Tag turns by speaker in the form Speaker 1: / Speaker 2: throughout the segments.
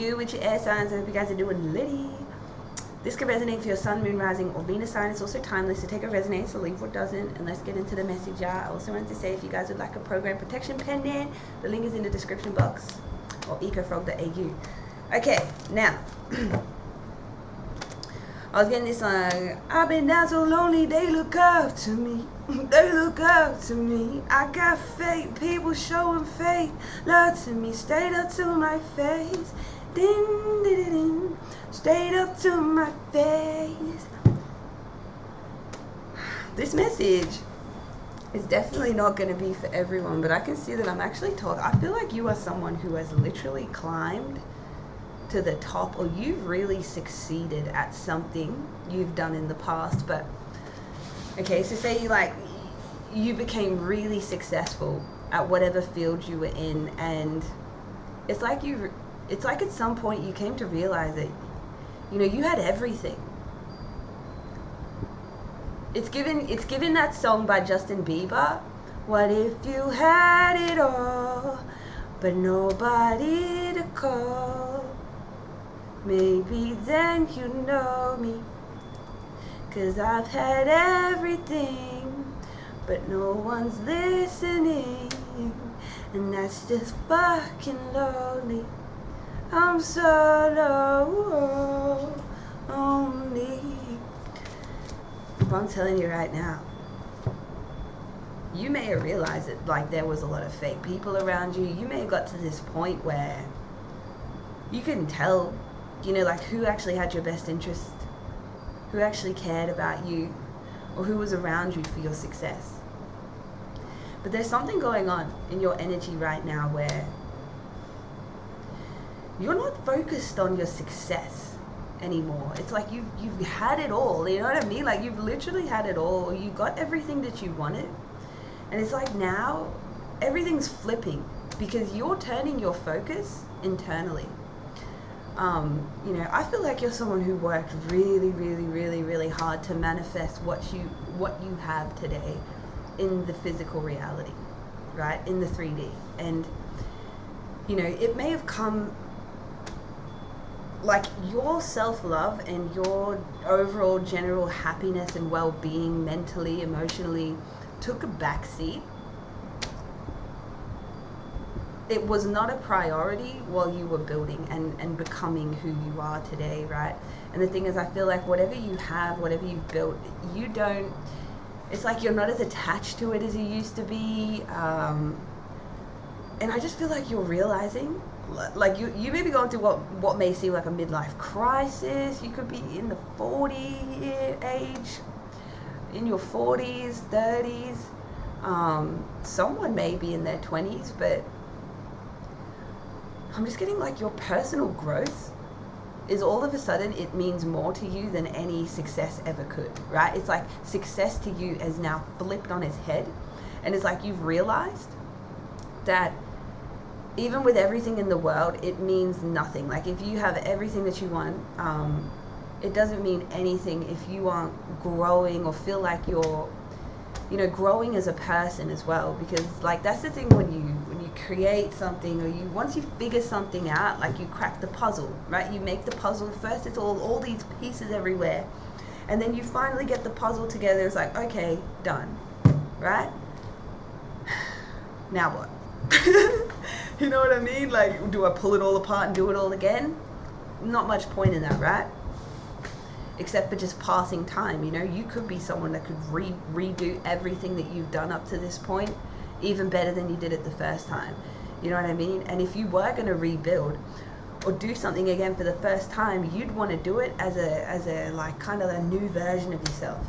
Speaker 1: good with your air signs? I hope you guys are doing litty. This could resonate for your sun, moon, rising, or Venus sign. It's also timeless, so take what resonates, so leave what doesn't. And let's get into the message, y'all. I also wanted to say, if you guys would like a program protection pendant, the link is in the description box, or ecofrog.au. Okay, now, I was getting this song. I've been down so lonely, they look up to me. They look up to me. I got fake people showing fake love to me. Straight up to my face. Din, din, din, din. Straight up to my face. This message is definitely not going to be for everyone, but I can see that I'm actually talking. I feel like you are someone who has literally climbed to the top, or you've really succeeded at something you've done in the past. But okay, so say you became really successful at whatever field you were in, and it's like at some point you came to realize that you had everything. It's given that song by Justin Bieber, what if you had it all but nobody to call? Maybe then you know me, 'cause I've had everything, but no one's listening, and that's just fucking lonely. I'm so lonely. But I'm telling you right now, you may have realized that there was a lot of fake people around you. You may have got to this point where you couldn't tell who actually had your best interest, who actually cared about you, or who was around you for your success. But there's something going on in your energy right now where you're not focused on your success anymore. It's like you've had it all, you know what I mean? Like, you've literally had it all. You got everything that you wanted, and it's like now everything's flipping because you're turning your focus internally. I feel like you're someone who worked really, really, really, really hard to manifest what you have today in the physical reality, right? In the 3D. And, it may have come, like, your self-love and your overall general happiness and well-being mentally, emotionally took a backseat. It was not a priority while you were building and becoming who you are today, right? And the thing is, I feel like whatever you have, whatever you've built, it's like you're not as attached to it as you used to be. And I just feel like you're realizing, like you may be going through what may seem like a midlife crisis. You could be in the 40 age, in your 40s, 30s. Someone may be in their 20s, but I'm just getting like your personal growth is all of a sudden, it means more to you than any success ever could, right? It's like success to you is now flipped on its head. And it's like you've realized that even with everything in the world, it means nothing. Like, if you have everything that you want, it doesn't mean anything if you aren't growing or feel like you're growing as a person as well. Because like, that's the thing, when you create something, or once you figure something out, like you crack the puzzle, right? You make the puzzle first, it's all these pieces everywhere, and then you finally get the puzzle together. It's like, okay, done, right? Now what? You know what I mean? Like, do I pull it all apart and do it all again? Not much point in that, right? Except for just passing time. You could be someone that could redo everything that you've done up to this point even better than you did it the first time. You know what I mean? And if you were going to rebuild or do something again for the first time, you'd want to do it as a like kind of a new version of yourself,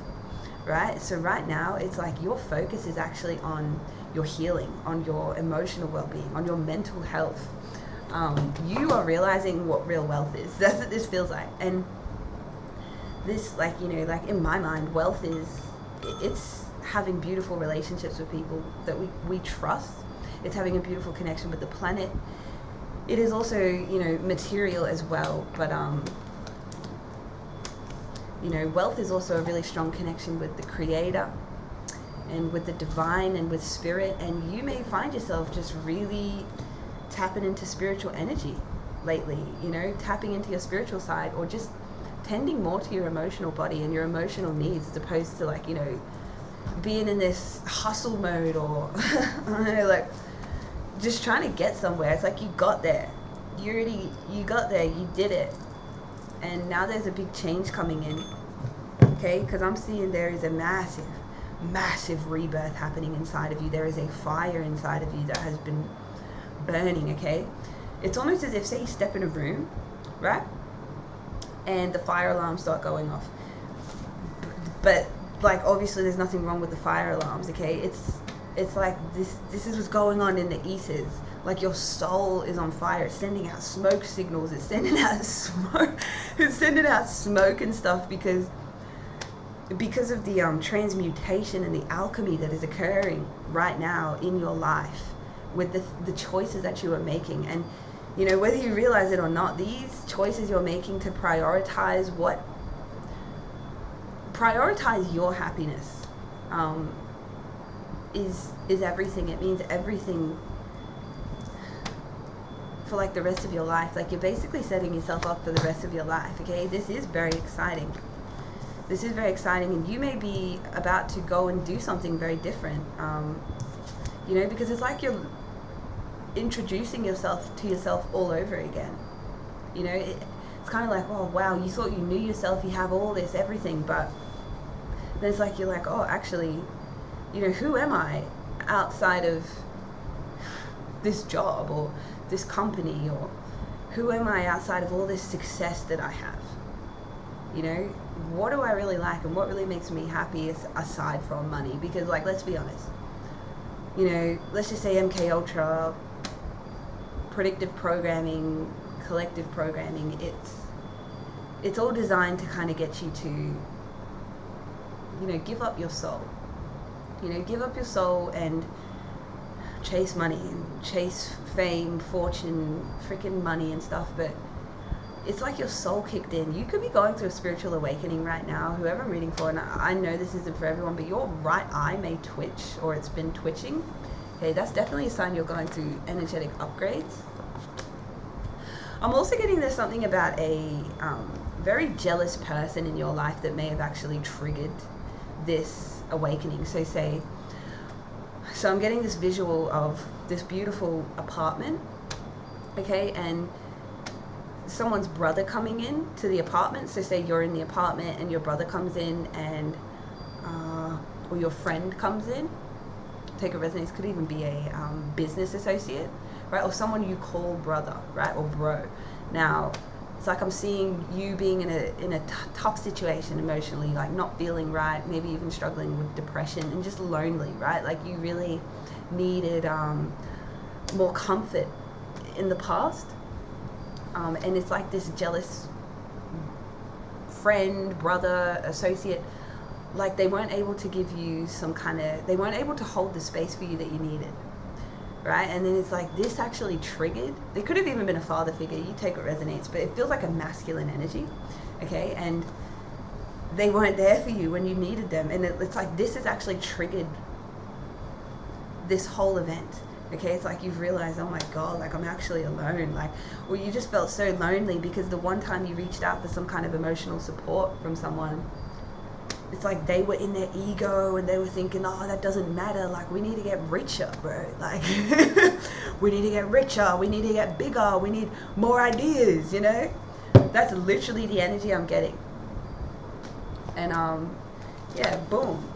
Speaker 1: right? So right now, it's like your focus is actually on your healing, on your emotional well-being, on your mental health. You are realizing what real wealth is. That's what this feels like. And this, like in my mind, wealth it's having beautiful relationships with people that we trust. It's having a beautiful connection with the planet. It is also, material as well. But, wealth is also a really strong connection with the Creator and with the divine and with spirit. And you may find yourself just really tapping into spiritual energy. lately, you know, tapping into your spiritual side, or just tending more to your emotional body and your emotional needs, as opposed to like, you know, being in this hustle mode, or I don't know, like just trying to get somewhere. It's like you got there, you got there, you did it, and now there's a big change coming in, okay? Because I'm seeing there is a massive rebirth happening inside of you. There is a fire inside of you that has been burning, okay? It's almost as if, say you step in a room, right, and the fire alarms start going off, but like obviously there's nothing wrong with the fire alarms, okay? It's like this is what's going on in the ethers. Like your soul is on fire. It's sending out smoke signals. It's sending out smoke. It's sending out smoke and stuff because of the transmutation and the alchemy that is occurring right now in your life with the choices that you are making. And you know, whether you realize it or not, these choices you're making to prioritize your happiness is everything. It means everything for like the rest of your life. Like you're basically setting yourself up for the rest of your life, okay? This is very exciting. This is very exciting, and you may be about to go and do something very different, you know, because it's like you're introducing yourself to yourself all over again. You know, it's kind of like, oh wow, you thought you knew yourself, you have all this everything, but then it's like you're like, oh, actually, you know, who am I outside of this job or this company, or who am I outside of all this success that I have? You know, what do I really like and what really makes me happy aside from money? Because like, let's be honest, you know, let's just say MK Ultra, predictive programming, collective programming, it's all designed to kind of get you to, you know, give up your soul. You know, give up your soul and chase money and chase fame, fortune, freaking money and stuff. But it's like your soul kicked in. You could be going through a spiritual awakening right now, whoever I'm reading for, and I know this isn't for everyone, but your right eye may twitch, or it's been twitching. Okay, that's definitely a sign you're going through energetic upgrades. I'm also getting there's something about a very jealous person in your life that may have actually triggered this awakening. So I'm getting this visual of this beautiful apartment, okay, and someone's brother coming in to the apartment. So say you're in the apartment and your brother comes in, and or your friend comes in. Take a resonance, could even be a business associate, right, or someone you call brother, right, or bro. Now it's like I'm seeing you being in a tough situation emotionally, like not feeling right, maybe even struggling with depression and just lonely, right? Like you really needed more comfort in the past, and it's like this jealous friend, brother, associate, like they weren't able to give you they weren't able to hold the space for you that you needed, right? And then it's like this actually triggered. They could have even been a father figure. You take what resonates, but it feels like a masculine energy, okay? And they weren't there for you when you needed them, and it's like this has actually triggered this whole event, okay? It's like you've realized, oh my god, like I'm actually alone, like, or you just felt so lonely because the one time you reached out for some kind of emotional support from someone, it's like they were in their ego and they were thinking, oh, that doesn't matter, like we need to get richer, bro, like we need to get richer, we need to get bigger, we need more ideas, you know? That's literally the energy I'm getting. And yeah, boom.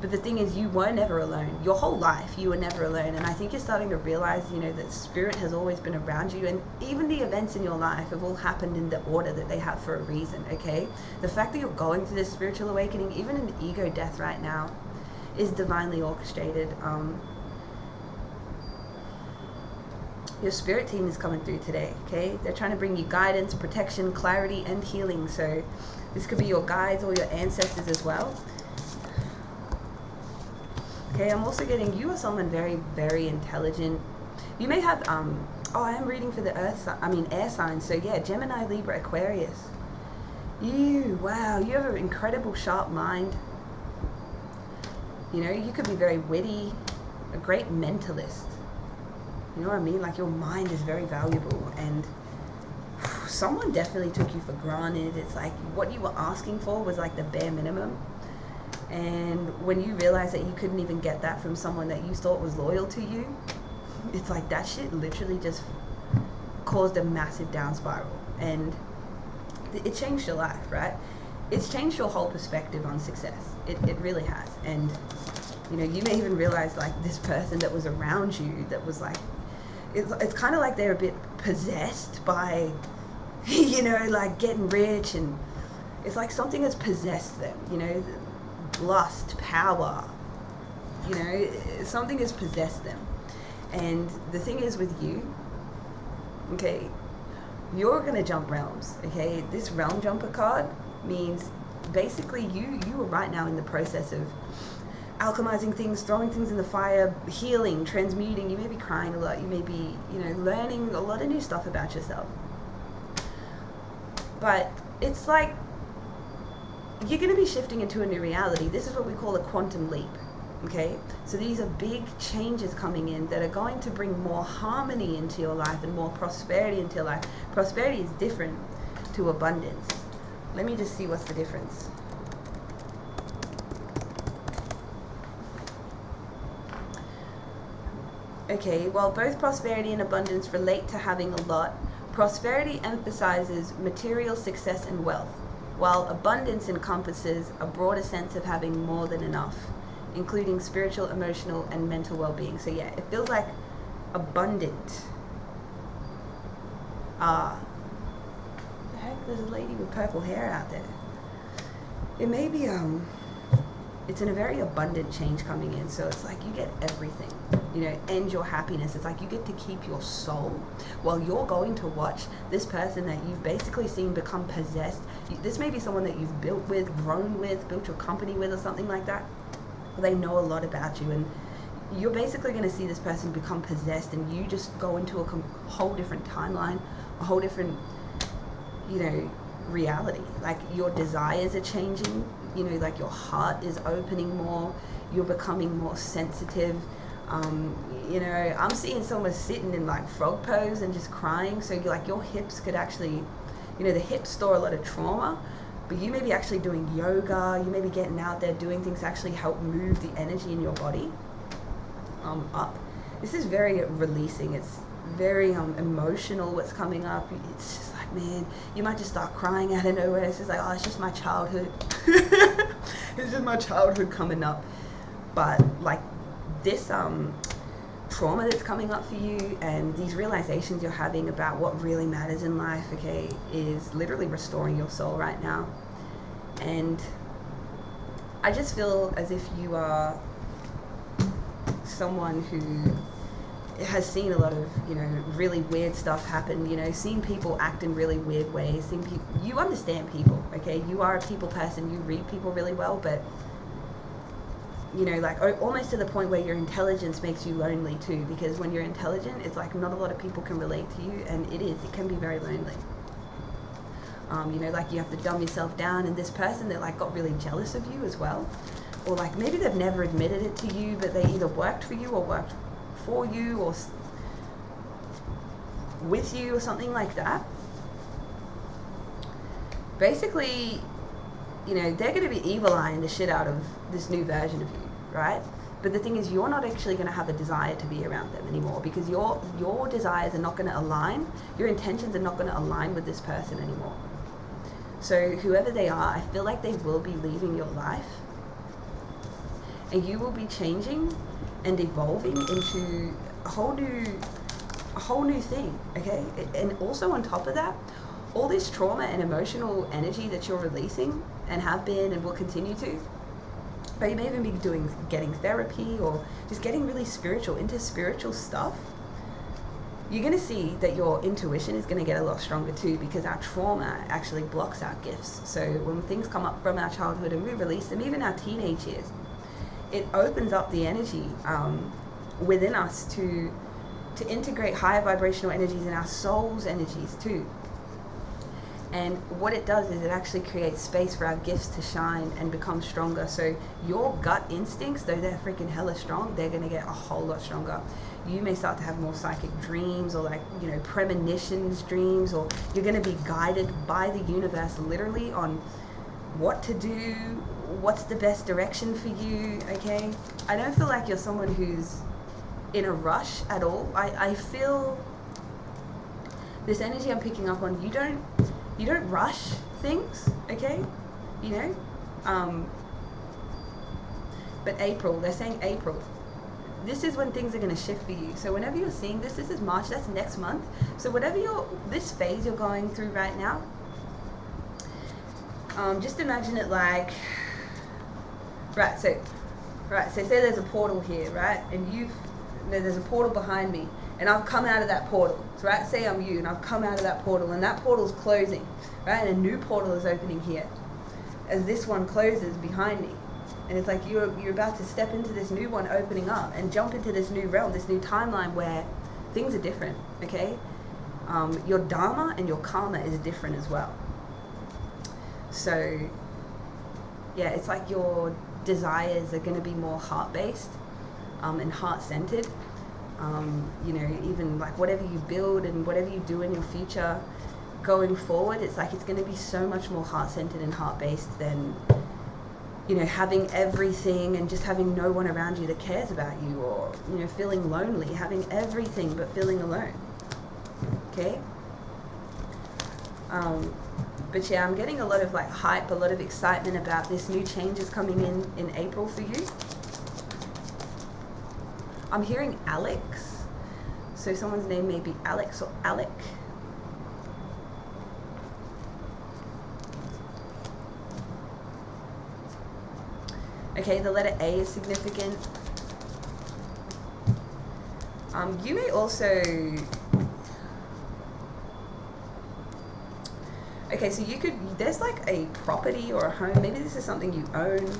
Speaker 1: But the thing is, you were never alone. Your whole life, you were never alone. And I think you're starting to realize, you know, that spirit has always been around you. And even the events in your life have all happened in the order that they have for a reason, okay? The fact that you're going through this spiritual awakening, even an ego death right now, is divinely orchestrated. Your spirit team is coming through today, okay? They're trying to bring you guidance, protection, clarity, and healing. So this could be your guides or your ancestors as well. Okay, I'm also getting you are someone very, very intelligent. You may have, I am reading for the air signs. So yeah, Gemini, Libra, Aquarius. Wow, you have an incredible sharp mind. You know, you could be very witty, a great mentalist. You know what I mean? Like, your mind is very valuable, and someone definitely took you for granted. It's like what you were asking for was like the bare minimum. And when you realize that you couldn't even get that from someone that you thought was loyal to you, it's like that shit literally just caused a massive down spiral. And it changed your life, right? It's changed your whole perspective on success. It really has. And, you know, you may even realize, like, this person that was around you that was like, it's kind of like they're a bit possessed by, you know, like getting rich, and it's like something has possessed them, you know, lust, power, you know, something has possessed them. And the thing is with you, okay, you're gonna jump realms, okay? This realm jumper card means basically you are right now in the process of alchemizing things, throwing things in the fire, healing, transmuting. You may be crying a lot, you may be, you know, learning a lot of new stuff about yourself. But it's like you're going to be shifting into a new reality. This is what we call a quantum leap, okay? So these are big changes coming in that are going to bring more harmony into your life and more prosperity into your life. Prosperity is different to abundance. Let me just see what's the difference. Okay, while both prosperity and abundance relate to having a lot, prosperity emphasizes material success and wealth, while abundance encompasses a broader sense of having more than enough, including spiritual, emotional, and mental well-being. So yeah, it feels like abundant. The heck, there's a lady with purple hair out there. It may be, it's in a very abundant change coming in. So it's like you get everything, you know, and your happiness. It's like you get to keep your soul while you're going to watch this person that you've basically seen become possessed. This may be someone that you've built with, grown with, built your company with, or something like that. They know a lot about you, and you're basically going to see this person become possessed, and you just go into a whole different timeline, a whole different, you know, reality. Like, your desires are changing, you know, like your heart is opening more, you're becoming more sensitive. You know, I'm seeing someone sitting in like frog pose and just crying. So you're like, your hips could actually, you know, the hips store a lot of trauma, but you may be actually doing yoga, you may be getting out there doing things to actually help move the energy in your body up. This is very releasing. It's very emotional what's coming up. It's just like, man, you might just start crying out of nowhere. It's just like, oh, it's just my childhood. It's just my childhood coming up. But like this trauma that's coming up for you and these realizations you're having about what really matters in life, okay, is literally restoring your soul right now. And I just feel as if you are someone who has seen a lot of, you know, really weird stuff happen, you know, seen people act in really weird ways, seen people, you understand people, okay, you are a people person, you read people really well, but you know, like almost to the point where your intelligence makes you lonely too, because when you're intelligent, it's like not a lot of people can relate to you, and it can be very lonely. You know, like you have to dumb yourself down, and this person that like got really jealous of you as well, or like maybe they've never admitted it to you, but they either worked for you or worked for you or with you or something like that. Basically, you know, they're going to be evil-eyeing the shit out of this new version of you, right? But the thing is, you're not actually going to have a desire to be around them anymore, because your desires are not going to align, your intentions are not going to align with this person anymore. So whoever they are, I feel like they will be leaving your life, and you will be changing and evolving into a whole new thing, okay? And also on top of that, all this trauma and emotional energy that you're releasing and have been and will continue to, but you may even be getting therapy or just getting really spiritual, into spiritual stuff, you're going to see that your intuition is going to get a lot stronger too, because our trauma actually blocks our gifts. So when things come up from our childhood and we release them, even our teenage years, it opens up the energy within us to integrate higher vibrational energies in our soul's energies too. And what it does is it actually creates space for our gifts to shine and become stronger. So your gut instincts, though they're freaking hella strong, they're going to get a whole lot stronger. You may start to have more psychic dreams, or like, you know, premonitions dreams, or you're going to be guided by the universe literally on what to do, what's the best direction for you, okay? I don't feel like you're someone who's in a rush at all. I feel this energy I'm picking up on, you don't rush things, okay? You know? But April, they're saying April. This is when things are going to shift for you. So whenever you're seeing this is March, that's next month. So whatever this phase you're going through right now, just imagine it like, so say there's a portal here, right? And there's a portal behind me, and I've come out of that portal. So right, say I'm you, and I've come out of that portal, and that portal's closing, right? And a new portal is opening here, as this one closes behind me. And it's like you're about to step into this new one opening up and jump into this new realm, this new timeline where things are different, okay? Your dharma and your karma is different as well. So, yeah, it's like your desires are going to be more heart-based and heart-centered. You know, even like whatever you build and whatever you do in your future going forward, it's like it's going to be so much more heart-centered and heart-based than, you know, having everything and just having no one around you that cares about you, or, you know, feeling lonely, having everything but feeling alone, okay? But yeah, I'm getting a lot of like hype, a lot of excitement about this new changes coming in April for you. I'm hearing Alex. So someone's name may be Alex or Alec. Okay, the letter A is significant. You may also... Okay, so there's like a property or a home, maybe this is something you own,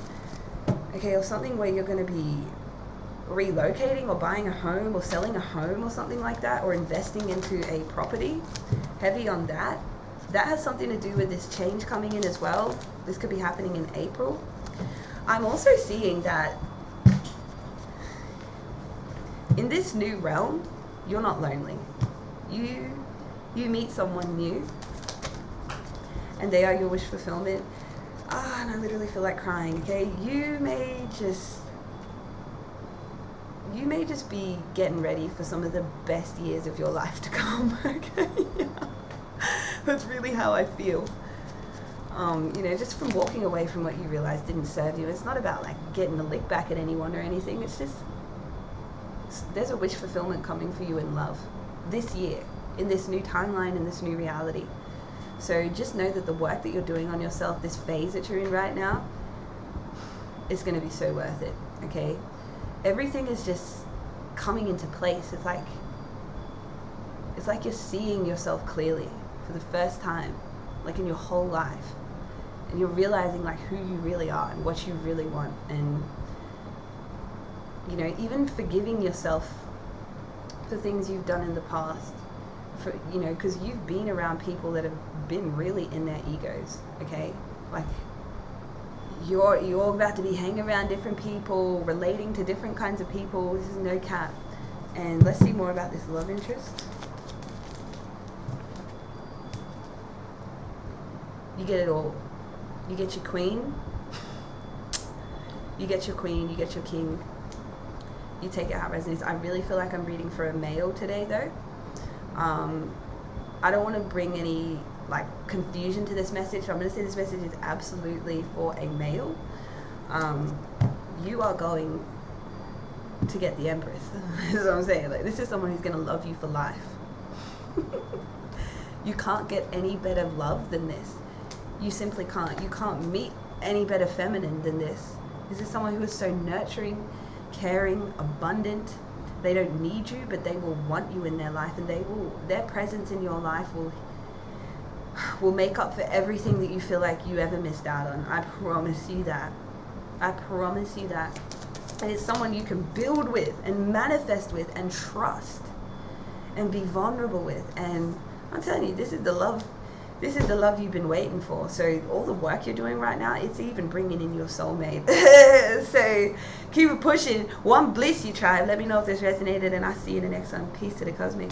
Speaker 1: okay, or something where you're going to be relocating or buying a home or selling a home or something like that, or investing into a property, heavy on that. That has something to do with this change coming in as well. This could be happening in April. I'm also seeing that in this new realm, you're not lonely. You meet someone new, and they are your wish fulfillment. And I literally feel like crying, okay? You may just be getting ready for some of the best years of your life to come, okay? Yeah. That's really how I feel. You know, just from walking away from what you realize didn't serve you. It's not about like getting a lick back at anyone or anything. It's just, there's a wish fulfillment coming for you in love this year, in this new timeline, in this new reality. So just know that the work that you're doing on yourself, this phase that you're in right now, is going to be so worth it, okay? Everything is just coming into place. It's like you're seeing yourself clearly for the first time, like in your whole life. And you're realizing like who you really are and what you really want. And, you know, even forgiving yourself for things you've done in the past. For, you know, because you've been around people that have been really in their egos, okay? Like, you're about to be hanging around different people, relating to different kinds of people. This is no cap. And let's see more about this love interest. You get it all. You get your queen. You get your queen. You get your king. You take it how it resonates. I really feel like I'm reading for a male today, though. I don't want to bring any like confusion to this message. So I'm going to say this message is absolutely for a male. You are going to get the Empress. That's what I'm saying. Like, this is someone who's going to love you for life. You can't get any better love than this. You simply can't. You can't meet any better feminine than this. This is someone who is so nurturing, caring, abundant. They don't need you, but they will want you in their life, and their presence in your life will make up for everything that you feel like you ever missed out on. I promise you that. I promise you that. And it's someone you can build with and manifest with and trust and be vulnerable with. And I'm telling you, this is the love This is the love you've been waiting for. So all the work you're doing right now, it's even bringing in your soulmate. So keep it pushing. One bliss, you tribe. Let me know if this resonated, and I'll see you in the next one. Peace to the cosmic.